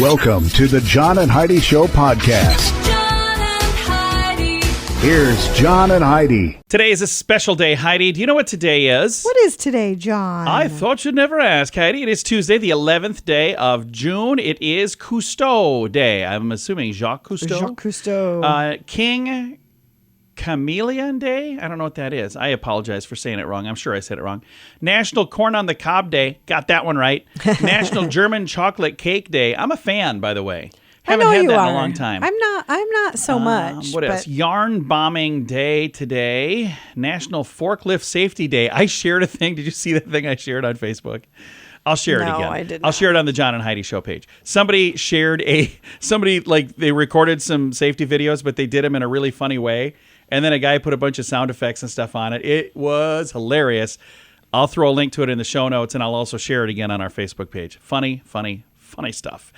Welcome to the John and Heidi Show podcast. John and Heidi. Here's John and Heidi. Today is a special day, Heidi. Do you know what today is? What is today, John? I thought you'd never ask, Heidi. It is Tuesday, the 11th day of June. It is Cousteau Day. I'm assuming Jacques Cousteau. Jacques Cousteau. King Chameleon Day? I don't know what that is. I apologize for saying it wrong. I'm sure I said it wrong. National Corn on the Cob Day. Got that one right. National German Chocolate Cake Day. I'm a fan, by the way. Haven't had that in a long time. I'm not so much. What else? Yarn Bombing Day today. National Forklift Safety Day. I shared a thing. Did you see the thing I shared on Facebook? I'll share it again. No, I did not. I'll share it on the John and Heidi Show page. Somebody shared they recorded some safety videos, but they did them in a really funny way. And then a guy put a bunch of sound effects and stuff on it. It was hilarious. I'll throw a link to it in the show notes, and I'll also share it again on our Facebook page. Funny stuff.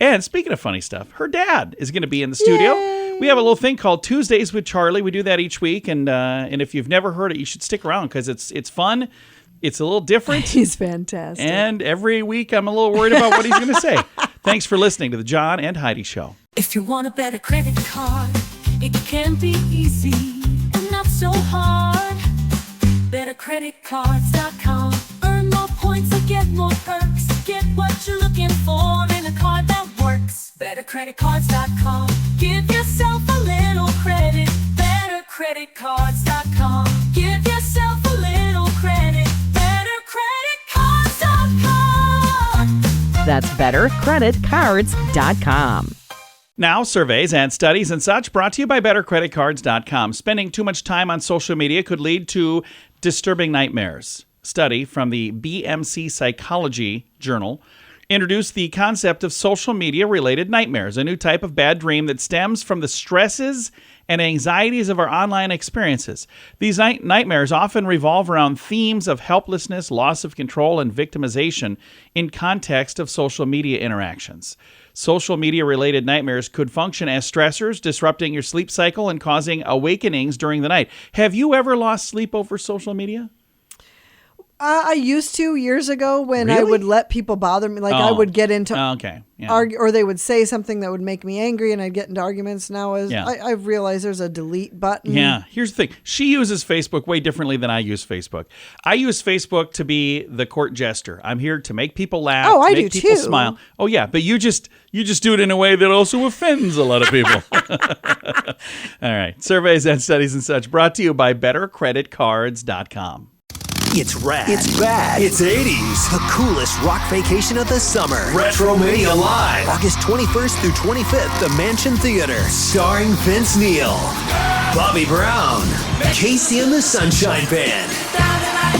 And speaking of funny stuff, her dad is going to be in the studio. Yay. We have a little thing called Tuesdays with Charlie. We do that each week, and if you've never heard it, you should stick around because it's fun. It's a little different. He's fantastic. And every week I'm a little worried about what he's going to say. Thanks for listening to the John and Heidi Show. If you want a better credit card, it can be easy and not so hard. BetterCreditCards.com. Earn more points and get more perks. Get what you're looking for in a card that works. BetterCreditCards.com. Give yourself a little credit. BetterCreditCards.com. Give yourself a little credit. BetterCreditCards.com. That's bettercreditcards.com. Now, surveys and studies and such brought to you by BetterCreditCards.com. Spending too much time on social media could lead to disturbing nightmares. Study from the BMC Psychology Journal introduced the concept of social media-related nightmares, a new type of bad dream that stems from the stresses and anxieties of our online experiences. These nightmares often revolve around themes of helplessness, loss of control, and victimization in context of social media interactions. Social media-related nightmares could function as stressors, disrupting your sleep cycle and causing awakenings during the night. Have you ever lost sleep over social media? I used to years ago when I Really? would let people bother me. Like I would get into Okay. Yeah. or they would say something that would make me angry, and I'd get into arguments. Now, I've realized there's a delete button. Yeah, here's the thing. She uses Facebook way differently than I use Facebook. I use Facebook to be the court jester. I'm here to make people laugh, Oh, I make do people too. smile. Oh yeah, but you just do it in a way that also offends a lot of people. All right. Surveys and studies and such brought to you by BetterCreditCards.com. It's rad. It's bad. It's 80s. The coolest rock vacation of the summer. Retromania Live. August 21st through 25th, the Mansion Theater. Starring Vince Neil, Bobby Brown, Casey and the Sunshine Band,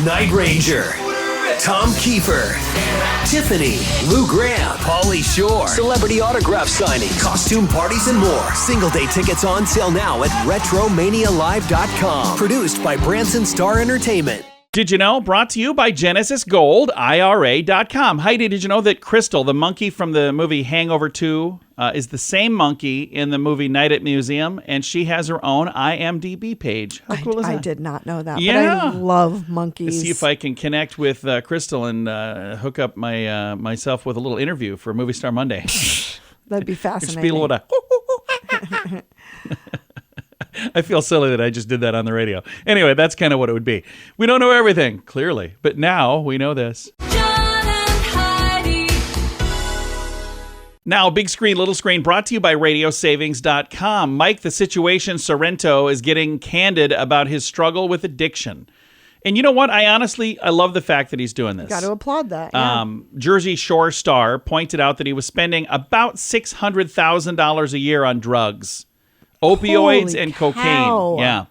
Night Ranger, Tom Kiefer, Tiffany, Lou Graham, Pauly Shore, celebrity autograph signing, costume parties, and more. Single day tickets on sale now at RetromaniaLive.com. Produced by Branson Star Entertainment. Did you know? Brought to you by Genesis Gold, IRA.com. Heidi, did you know that Crystal, the monkey from the movie Hangover 2, is the same monkey in the movie Night at Museum, and she has her own IMDb page. How cool is that? I did not know that. Yeah. But I love monkeys. Let's see if I can connect with Crystal and hook up myself with a little interview for Movie Star Monday. That'd be Just fascinating. be a little I feel silly that I just did that on the radio. Anyway, that's kind of what it would be. We don't know everything, clearly, but now we know this. John and Heidi. Now, big screen, little screen, brought to you by RadioSavings.com. Mike, the Situation Sorrento, is getting candid about his struggle with addiction. And you know what? I love the fact that he's doing this. Got to applaud that. Yeah. Jersey Shore star pointed out that he was spending about $600,000 a year on drugs. Opioids Holy and cow. cocaine. Yeah.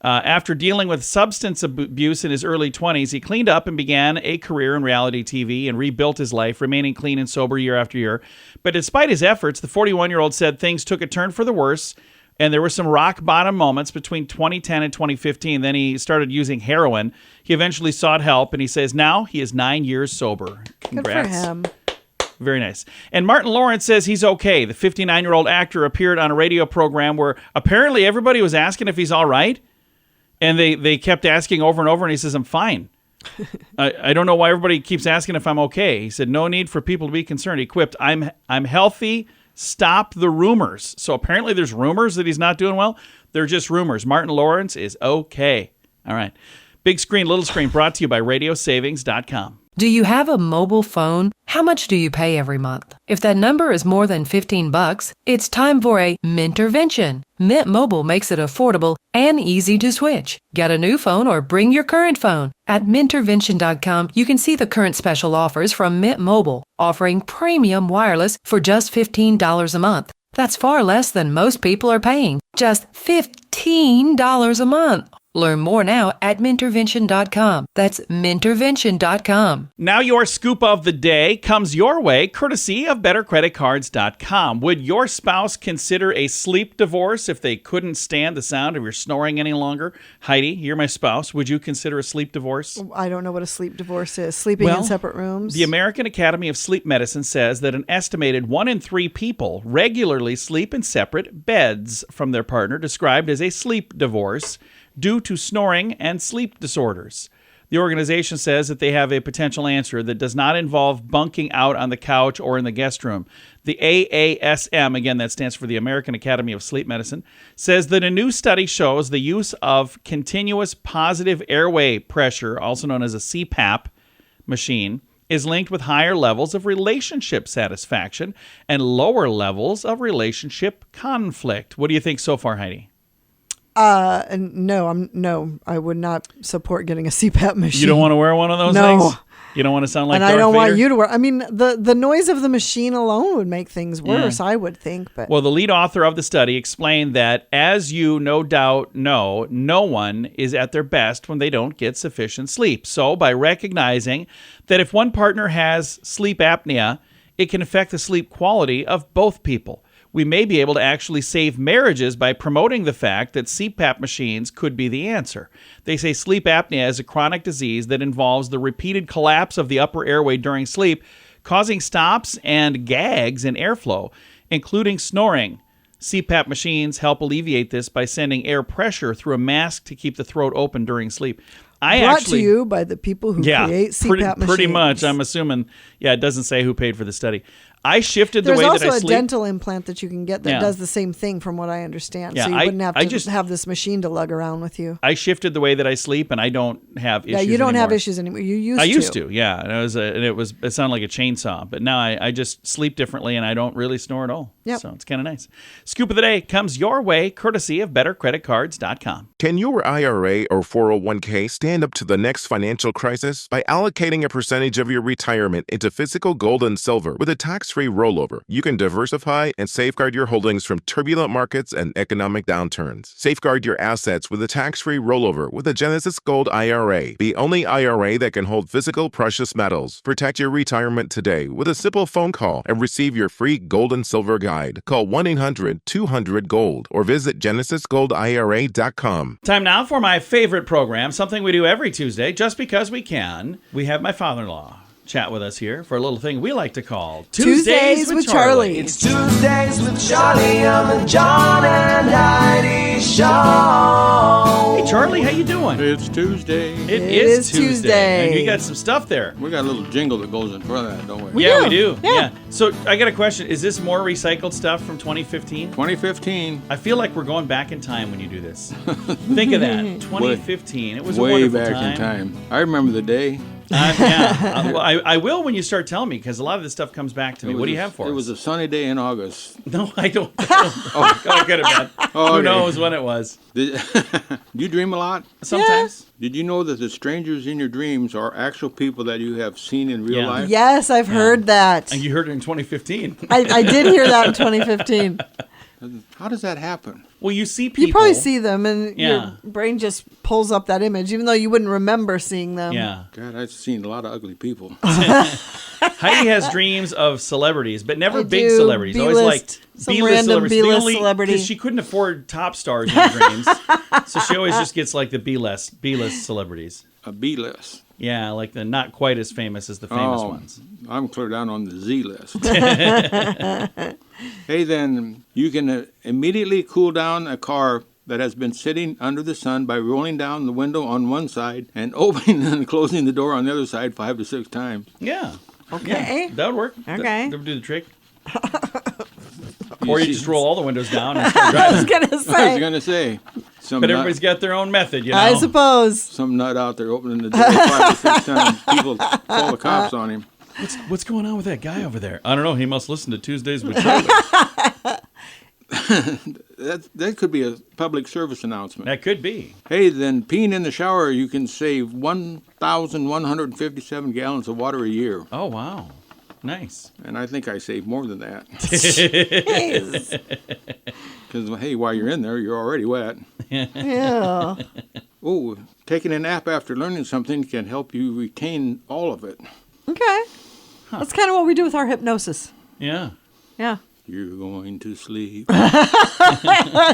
After dealing with substance abuse in his early 20s, he cleaned up and began a career in reality TV and rebuilt his life, remaining clean and sober year after year. But despite his efforts, the 41-year-old said things took a turn for the worse, and there were some rock bottom moments between 2010 and 2015. Then he started using heroin. He eventually sought help, and he says now he is 9 years sober. Congrats. Good for him. Very nice. And Martin Lawrence says he's okay. The 59-year-old actor appeared on a radio program where apparently everybody was asking if he's all right. And they kept asking over and over, and he says, I'm fine. I don't know why everybody keeps asking if I'm okay. He said, no need for people to be concerned. He quipped, I'm healthy. Stop the rumors. So apparently there's rumors that he's not doing well. They're just rumors. Martin Lawrence is okay. All right. Big Screen, Little Screen brought to you by radiosavings.com. Do you have a mobile phone? How much do you pay every month? If that number is more than $15, it's time for a Mintervention. Mint Mobile makes it affordable and easy to switch. Get a new phone or bring your current phone. At Mintervention.com, you can see the current special offers from Mint Mobile, offering premium wireless for just $15 a month. That's far less than most people are paying. Just $15 a month. Learn more now at Mintervention.com. That's Mintervention.com. Now your scoop of the day comes your way, courtesy of BetterCreditCards.com. Would your spouse consider a sleep divorce if they couldn't stand the sound of your snoring any longer? Heidi, you're my spouse. Would you consider a sleep divorce? I don't know what a sleep divorce is. Sleeping in separate rooms? The American Academy of Sleep Medicine says that an estimated 1 in 3 people regularly sleep in separate beds from their partner, described as a sleep divorce, due to snoring and sleep disorders. The organization says that they have a potential answer that does not involve bunking out on the couch or in the guest room. The AASM, again, that stands for the American Academy of Sleep Medicine, says that a new study shows the use of continuous positive airway pressure, also known as a CPAP machine, is linked with higher levels of relationship satisfaction and lower levels of relationship conflict. What do you think so far, Heidi? No, I would not support getting a CPAP machine. You don't want to wear one of those things? You don't want to sound like and Darth I don't Vader? want you to wear. I mean, the noise of the machine alone would make things worse, I would think. But well, the lead author of the study explained that, as you no doubt know, no one is at their best when they don't get sufficient sleep. So by recognizing that if one partner has sleep apnea, it can affect the sleep quality of both people. We may be able to actually save marriages by promoting the fact that CPAP machines could be the answer. They say sleep apnea is a chronic disease that involves the repeated collapse of the upper airway during sleep, causing stops and gags in airflow, including snoring. CPAP machines help alleviate this by sending air pressure through a mask to keep the throat open during sleep. Brought to you by the people who create CPAP machines. Pretty much, I'm assuming. Yeah, it doesn't say who paid for the study. I shifted the way that I sleep. There's also a dental implant that you can get that does the same thing, from what I understand. So you wouldn't have to have this machine to lug around with you. I shifted the way that I sleep, and I don't have issues anymore. Yeah, you don't have issues anymore. I used to, yeah. And it sounded like a chainsaw. But now I just sleep differently, and I don't really snore at all. Yep. So it's kind of nice. Scoop of the day comes your way, courtesy of BetterCreditCards.com. Can your IRA or 401k stand up to the next financial crisis? By allocating a percentage of your retirement into physical gold and silver with a tax-free rollover, you can diversify and safeguard your holdings from turbulent markets and economic downturns. Safeguard your assets with a tax-free rollover with a Genesis Gold IRA, the only IRA that can hold physical precious metals. Protect your retirement today with a simple phone call and receive your free gold and silver guide. Call 1-800-200-GOLD or visit genesisgoldira.com. Time now for my favorite program, something we do every Tuesday just because we can. We have my father-in-law chat with us here for a little thing we like to call Tuesdays with Charlie. It's Tuesdays with Charlie on the John and Heidi Show. Hey, Charlie, how you doing? It's Tuesday. It is Tuesday. And you got some stuff there. We got a little jingle that goes in front of that, don't we? We do. Yeah. So I got a question. Is this more recycled stuff from 2015? 2015. I feel like we're going back in time when you do this. Think of that. 2015. It was a way wonderful back time. in time. I remember the day. I will when you start telling me, because a lot of this stuff comes back to me. What do you have for us? It was a sunny day in August. No, I don't. Oh, good or bad. Who knows when it was? Do you dream a lot? Sometimes. Did you know that the strangers in your dreams are actual people that you have seen in real life? Yes, I've heard that. And you heard it in 2015. I did hear that in 2015. How does that happen? Well, you see people. You probably see them, and your brain just pulls up that image, even though you wouldn't remember seeing them. Yeah. God, I've seen a lot of ugly people. Heidi has dreams of celebrities, but never big celebrities. B-list, always like some B-list random celebrities. B-list celebrity. Because she couldn't afford top stars in her dreams, so she always just gets like the B-list celebrities. A B-list. Yeah, like the not quite as famous as the famous ones. I'm clear down on the Z list. Hey, then you can immediately cool down a car that has been sitting under the sun by rolling down the window on one side and opening and closing the door on the other side 5 to 6 times. Yeah. Okay. Yeah, that would work. Okay. That would do the trick. Or you just roll all the windows down and start driving. I was going to say. But everybody's got their own method, you know. I suppose. Some nut out there opening the door 5 to 6 times. People call the cops on him. What's going on with that guy over there? I don't know. He must listen to Tuesdays with Charlie. That could be a public service announcement. That could be. Hey, then peeing in the shower, you can save 1,157 gallons of water a year. Oh, wow. Nice. And I think I save more than that. Jeez. Because, hey, while you're in there, you're already wet. Yeah. Oh, taking a nap after learning something can help you retain all of it. Okay. Huh. That's kind of what we do with our hypnosis. Yeah. Yeah. You're going to sleep.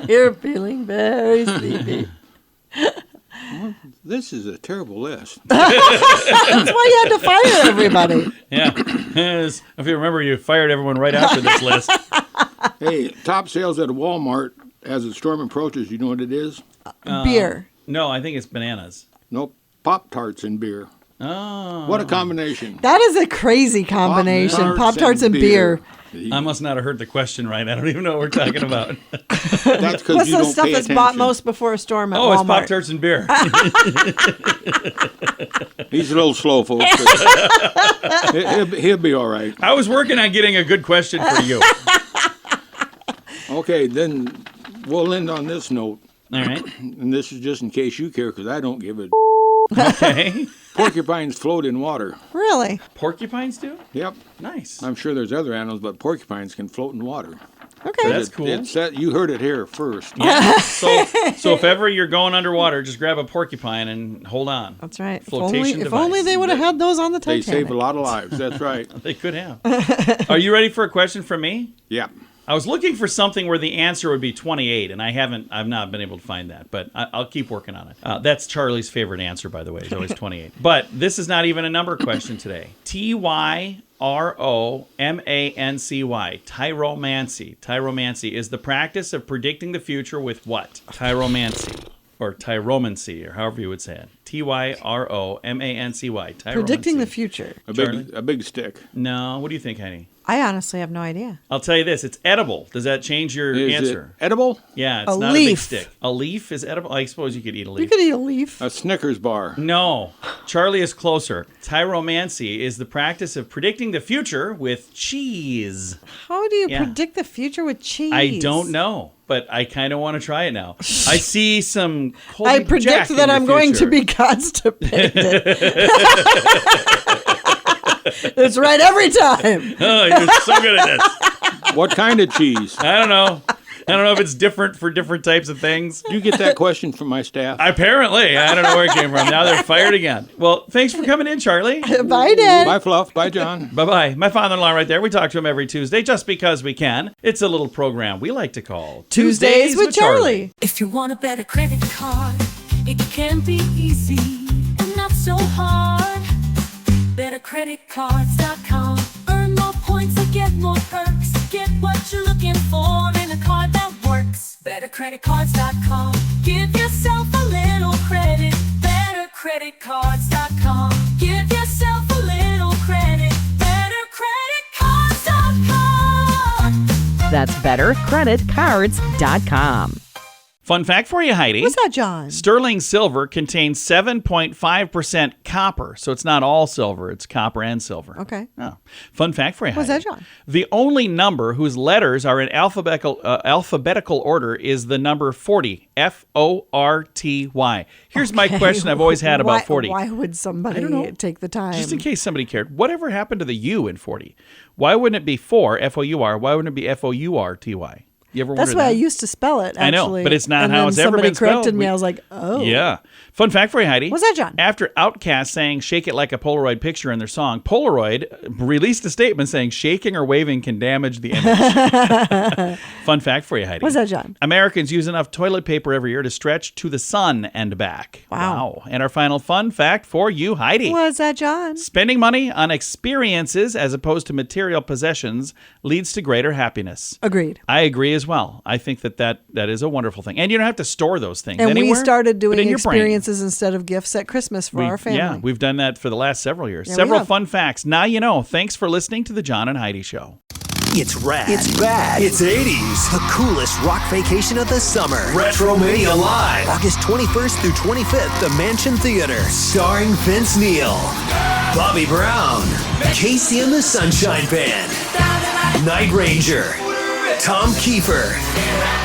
You're feeling very sleepy. Well, this is a terrible list. That's why you had to fire everybody. Yeah. If you remember, you fired everyone right after this list. Hey, top sales at Walmart as the storm approaches. You know what it is? Beer. No, I think it's bananas. Nope. Pop-Tarts and beer. Oh. What a combination. That is a crazy combination. Pop-Tarts and beer. I must not have heard the question right. I don't even know what we're talking about. That's because What's you the don't stuff pay that's attention. bought most before a storm at Walmart? It's Pop-Tarts and beer. He's a little slow, folks. He'll be all right. I was working on getting a good question for you. Okay, then we'll end on this note. All right. And this is just in case you care, because I don't give a Okay. Porcupines float in water. Really? Porcupines do? Yep. Nice. I'm sure there's other animals, but porcupines can float in water. Okay. That's cool. You heard it here first. Yeah. So if ever you're going underwater, just grab a porcupine and hold on. That's right. Flotation If only they would have had those on the They Titanic. save a lot of lives. That's right. They could have. Are you ready for a question from me? Yeah. I was looking for something where the answer would be 28, and I've not been able to find that, but I'll keep working on it. That's Charlie's favorite answer, by the way. It's always 28. But this is not even a number question today. Tyromancy. Tyromancy. Tyromancy is the practice of predicting the future with what? Tyromancy. Or tyromancy, or however you would say it. Tyromancy. Predicting the future. A big stick. No. What do you think, Heidi? I honestly have no idea. I'll tell you this. It's edible. Does that change your answer? It edible? Yeah, it's A not leaf. a big stick. A leaf is edible? I suppose you could eat a leaf. You could eat a leaf. A Snickers bar. No. Charlie is closer. Tyromancy is the practice of predicting the future with cheese. How do you predict the future with cheese? I don't know, but I kind of want to try it now. I see some Colby I predict Jack in that your I'm going to future. be constipated. It's right every time. Oh, you're so good at this. What kind of cheese? I don't know. I don't know if it's different for different types of things. Did you get that question from my staff? Apparently. I don't know where it came from. Now they're fired again. Well, thanks for coming in, Charlie. Bye, Dad. Bye, Fluff. Bye, John. Bye-bye. My father-in-law right there. We talk to him every Tuesday just because we can. It's a little program we like to call Tuesdays with Charlie. If you want a better credit card, it can be easy and not so hard. BetterCreditCards.com. Earn more points and get more perks. Get what you're looking for in a card that works. BetterCreditCards.com. Give yourself a little credit. BetterCreditCards.com. Give yourself a little credit. BetterCreditCards.com. That's bettercreditcards.com. Fun fact for you, Heidi. What's that, John? Sterling silver contains 7.5% copper. So it's not all silver. It's copper and silver. Okay. Oh. Fun fact for you, What's Heidi. that, John? The only number whose letters are in alphabetical order is the number 40. F-O-R-T-Y. Here's my question I've always had about 40. Why would somebody I don't know. take the time? Just in case somebody cared. Whatever happened to the U in 40? Why wouldn't it be 4, F-O-U-R? Why wouldn't it be F-O-U-R-T-Y? You ever That's wondered the way that? I used to spell it, actually. I know, but it's not and how then it's ever been spelled. Somebody corrected me. I was like, oh. Yeah. Fun fact for you, Heidi. What's that, John? After Outkast sang Shake It Like a Polaroid Picture in their song, Polaroid released a statement saying shaking or waving can damage the image. Fun fact for you, Heidi. What's that, John? Americans use enough toilet paper every year to stretch to the sun and back. Wow. And our final fun fact for you, Heidi. What's that, John? Spending money on experiences as opposed to material possessions leads to greater happiness. Agreed. I agree as well. well. I think that is a wonderful thing. And you don't have to store those things and anywhere. We started doing in experiences instead of gifts at Christmas for our family. Yeah, we've done that for the last several years. Yeah, several fun facts. Now you know. Thanks for listening to the John and Heidi Show. It's rad. It's bad. It's 80s. The coolest rock vacation of the summer. Retromania Live. August 21st through 25th, the Mansion Theater. Starring Vince Neil, Bobby Brown, Casey and the Sunshine Band, Night Ranger, Tom Kiefer,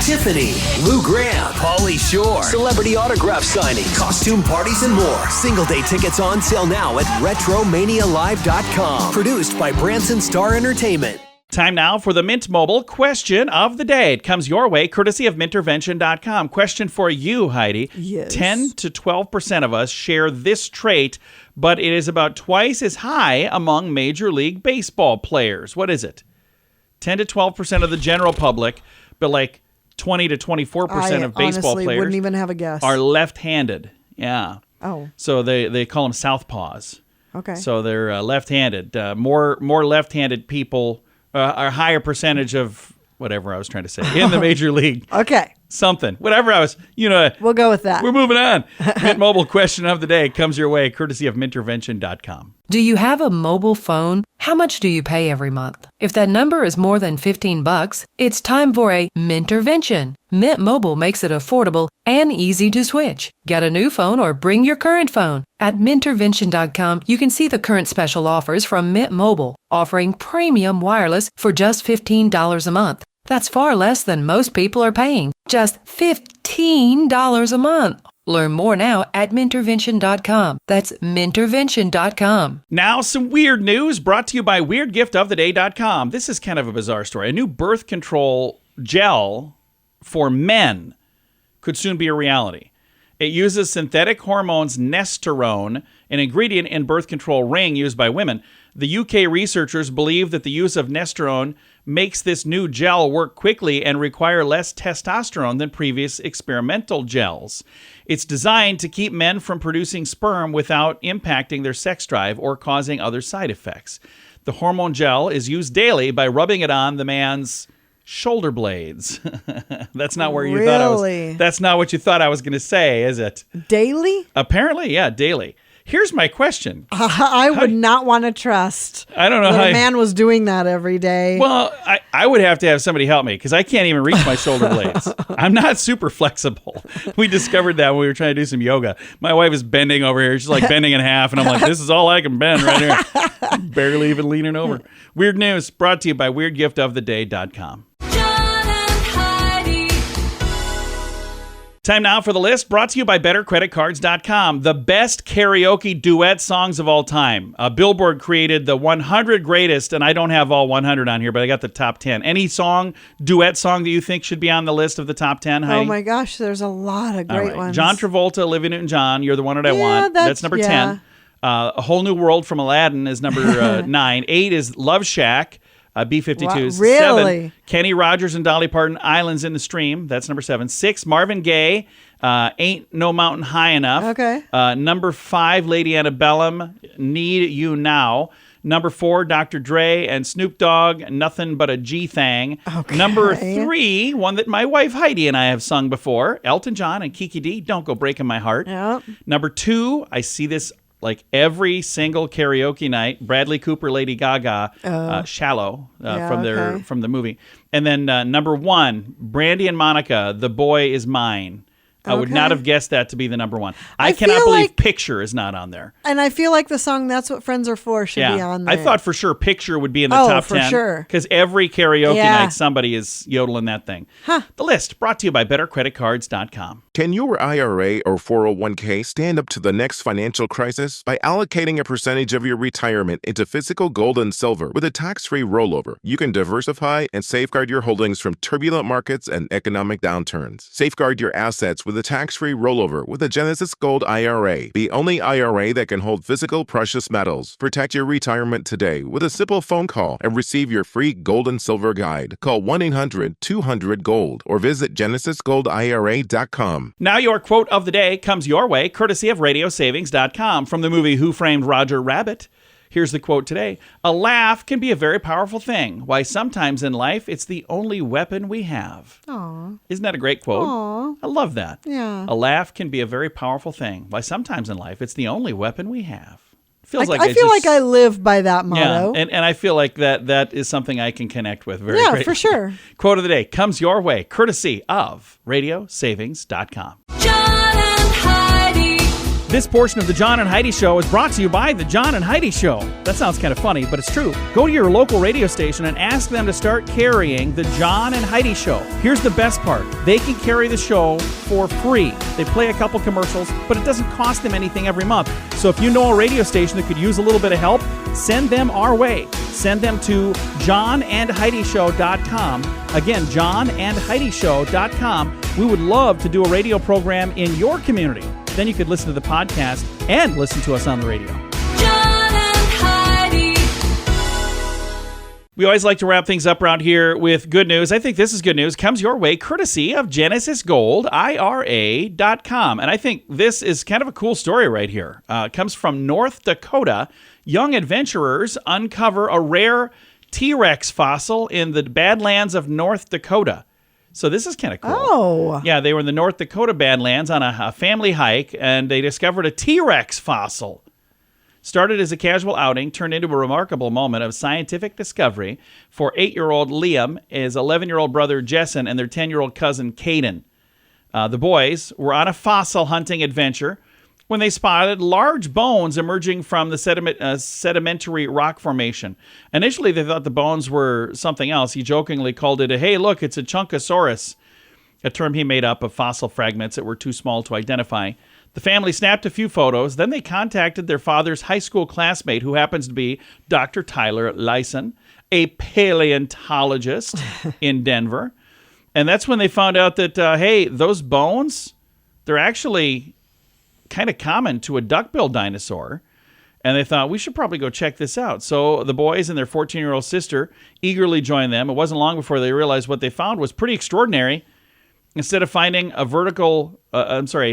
Tiffany, Lou Graham, Pauly Shore, celebrity autograph signing, costume parties, and more. Single day tickets on sale now at RetromaniaLive.com. Produced by Branson Star Entertainment. Time now for the Mint Mobile question of the day. It comes your way courtesy of mintervention.com. Question for you, Heidi. Yes. 10 to 12% of us share this trait, but it is about twice as high among Major League Baseball players. What is it? 10 to 12% of the general public, but like 20 to 24% of baseball players wouldn't even have a guess. Are left-handed. Yeah. Oh. So they call them southpaws. Okay. So they're left-handed. More left-handed people. A higher percentage of whatever I was trying to say in the major league. Okay. Something. Whatever I was, We'll go with that. We're moving on. Mint Mobile question of the day comes your way courtesy of mintervention.com. Do you have a mobile phone? How much do you pay every month? If that number is more than $15, it's time for a Mintervention. Mint Mobile makes it affordable and easy to switch. Get a new phone or bring your current phone. At Mintervention.com, you can see the current special offers from Mint Mobile, offering premium wireless for just $15 a month. That's far less than most people are paying. Just $15 a month. Learn more now at Mintervention.com. That's Mintervention.com. Now some weird news brought to you by WeirdGiftOfTheDay.com. This is kind of a bizarre story. A new birth control gel for men could soon be a reality. It uses synthetic hormones nesterone, an ingredient in birth control ring used by women. The UK researchers believe that the use of nesterone makes this new gel work quickly and require less testosterone than previous experimental gels. It's designed to keep men from producing sperm without impacting their sex drive or causing other side effects. The hormone gel is used daily by rubbing it on the man's shoulder blades. That's not where you thought I was. That's not what you thought I was going to say, is it? Daily? Apparently, yeah, daily. Here's my question. I would not want to trust. I don't know that how a man was doing that every day. Well, I would have to have somebody help me because I can't even reach my shoulder blades. I'm not super flexible. We discovered that when we were trying to do some yoga. My wife is bending over here. She's like bending in half, and I'm like, this is all I can bend right here. Barely even leaning over. Weird news brought to you by WeirdGiftOfTheDay.com. Time now for the list brought to you by BetterCreditCards.com. The best karaoke duet songs of all time. Billboard created the 100 greatest, and I don't have all 100 on here, but I got the top 10. Any duet song that you think should be on the list of the top 10, Heidi? Oh my gosh, there's a lot of great ones. John Travolta, Olivia Newton-John, You're the One That I Want. That's number 10. A Whole New World from Aladdin is number 9. 8 is Love Shack. B-52s. Wow, really? 7, Kenny Rogers and Dolly Parton, Islands in the Stream. That's number 7. 6, Marvin Gaye, Ain't No Mountain High Enough. Okay. Number 5, Lady Antebellum, Need You Now. Number 4, Dr. Dre and Snoop Dogg, Nothing But a G-Thang. Okay. Number 3, one that my wife Heidi and I have sung before, Elton John and Kiki D, Don't Go Breaking My Heart. Yep. Number 2, I see this like every single karaoke night, Bradley Cooper, Lady Gaga, Shallow from the movie. And then number 1, Brandy and Monica, The Boy Is Mine. I would not have guessed that to be the number 1. I cannot believe Picture is not on there. And I feel like the song That's What Friends Are For should be on there. I thought for sure Picture would be in the top 10. For sure. Because every karaoke night somebody is yodeling that thing. The list brought to you by BetterCreditCards.com. Can your IRA or 401k stand up to the next financial crisis? By allocating a percentage of your retirement into physical gold and silver with a tax-free rollover, you can diversify and safeguard your holdings from turbulent markets and economic downturns. Safeguard your assets with a tax-free rollover with a Genesis Gold IRA, the only IRA that can hold physical precious metals. Protect your retirement today with a simple phone call and receive your free gold and silver guide. Call 1-800-200-GOLD or visit genesisgoldira.com. Now your quote of the day comes your way courtesy of RadioSavings.com from the movie Who Framed Roger Rabbit. Here's the quote today. A laugh can be a very powerful thing. Why sometimes in life, it's the only weapon we have. Aww. Isn't that a great quote? Aww. I love that. Yeah. A laugh can be a very powerful thing. Why sometimes in life, it's the only weapon we have. I feel like I live by that motto. Yeah, and I feel like that is something I can connect with very greatly. Yeah, for sure. Quote of the day comes your way, courtesy of RadioSavings.com. John and Heidi. This portion of the John and Heidi Show is brought to you by the John and Heidi Show. That sounds kind of funny, but it's true. Go to your local radio station and ask them to start carrying the John and Heidi Show. Here's the best part. They can carry the show for free. They play a couple commercials, but it doesn't cost them anything every month. So if you know a radio station that could use a little bit of help, send them our way. Send them to johnandheidishow.com. Again, johnandheidishow.com. We would love to do a radio program in your community. Then you could listen to the podcast and listen to us on the radio. John and Heidi. We always like to wrap things up around here with good news. I think this is good news. Comes your way courtesy of GenesisGoldIRA.com. And I think this is kind of a cool story right here. It comes from North Dakota. Young adventurers uncover a rare T-Rex fossil in the Badlands of North Dakota. So this is kind of cool. Oh. Yeah, they were in the North Dakota Badlands on a family hike, and they discovered a T-Rex fossil. Started as a casual outing, turned into a remarkable moment of scientific discovery for 8-year-old Liam, his 11-year-old brother Jessen, and their 10-year-old cousin Caden. The boys were on a fossil hunting adventure when they spotted large bones emerging from the sedimentary rock formation. Initially, they thought the bones were something else. He jokingly called it hey, look, it's a Chunkosaurus, a term he made up of fossil fragments that were too small to identify. The family snapped a few photos. Then they contacted their father's high school classmate, who happens to be Dr. Tyler Lyson, a paleontologist in Denver. And that's when they found out that, hey, those bones, they're actually kind of common to a duck-billed dinosaur. And they thought, we should probably go check this out. So the boys and their 14-year-old sister eagerly joined them. It wasn't long before they realized what they found was pretty extraordinary. Instead of finding a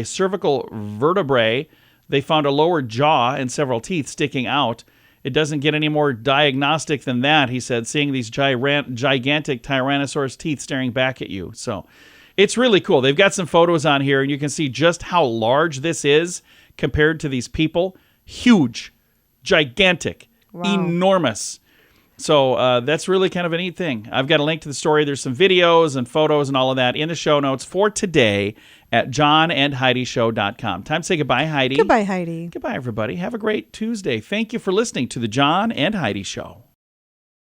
cervical vertebrae, they found a lower jaw and several teeth sticking out. It doesn't get any more diagnostic than that, he said, seeing these gigantic Tyrannosaurus teeth staring back at you. So it's really cool. They've got some photos on here, and you can see just how large this is compared to these people. Huge, gigantic, enormous. So that's really kind of a neat thing. I've got a link to the story. There's some videos and photos and all of that in the show notes for today at johnandheidishow.com. Time to say goodbye, Heidi. Goodbye, Heidi. Goodbye, everybody. Have a great Tuesday. Thank you for listening to the John and Heidi Show.